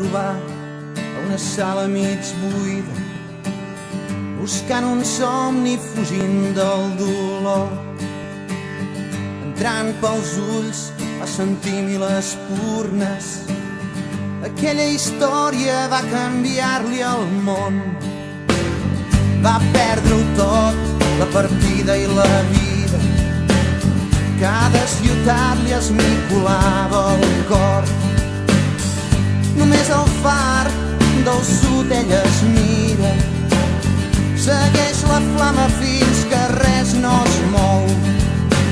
trobar a una sala mig buida, buscant un somni fugint del dolor. Entrant pels ulls va sentir mil espurnes. Aquella història va canviar-li el món. Va perdre-ho tot, la partida i la vida. Cada ciutat li esmicolava el cor. Només el far del sud ella es mira. Segueix la flama fins que res no es mou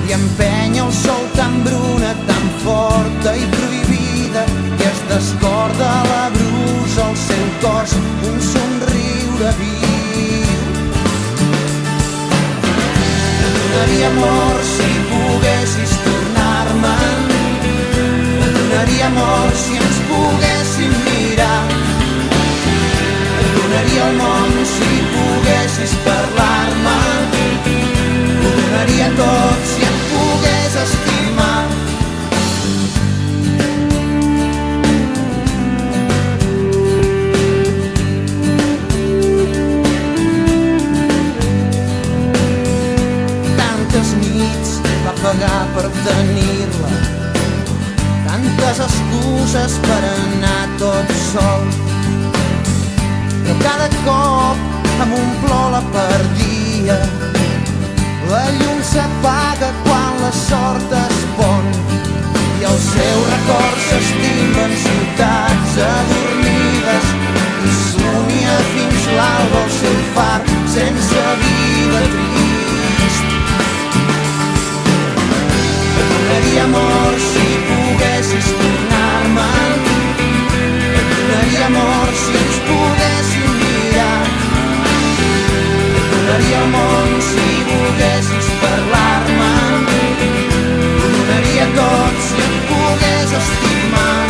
i empenya el sol tan bruna, tan forta i prohibida, que es descorda la brusa al seu cos un somriure viu. Et donaria amor si poguessis tornar-me'n. Et donaria amor si ens poguéssim mirar. Et donaria el món si poguessis parlar-me. Ho donaria tot si em pogués estimar. Tantes nits va pagar per tenir-la, tantes excuses per anar tot sol, però cada cop amb un plor la perdia. La llum s'apaga quan la sort es pon i el seu record s'estima en ciutats adormides i somia fins l'alba el seu far sense vida trist. Et donaria amor si poguessis tornar-me'n. Et donaria amor si ens poguéssim mirar. Et donaria el món si volguessis parlar-me. Ho donaria tot si em pogués estimar.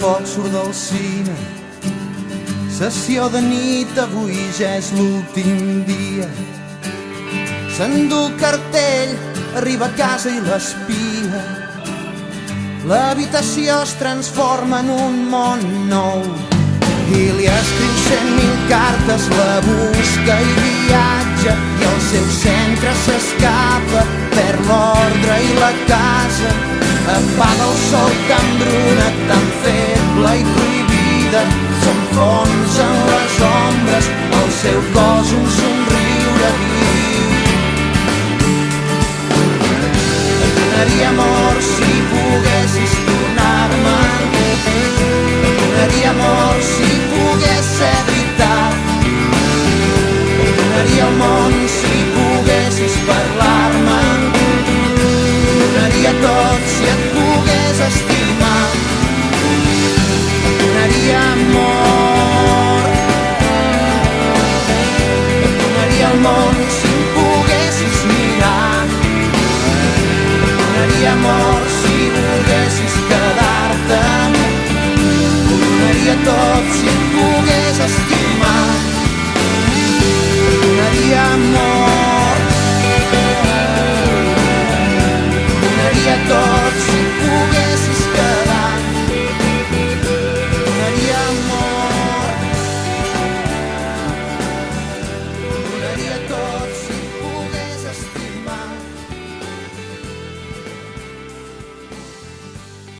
Poc surt del cine, sessió de nit, avui ja és l'últim dia. S'endú el cartell, arriba a casa i l'espia. L'habitació es transforma en un món nou i li escriu 100.000 cartes, la busca i viatja i el seu centre s'escapa, perd l'ordre i la casa. Apaga el sol tan bruna, tan feble i prohibida, s'enfonsa en les ombres, al seu cos un somriure viu. Et donaria amor si poguessis tornar-me'n. Et donaria amor si pogués ser veritat. Et donaria el món si poguessis parlar-me. Donaria tot si et pogués estimar. Et donaria amor. Et donaria el món si em poguessis mirar. Et donaria amor si volguessis quedar-te. Ho donaria tot si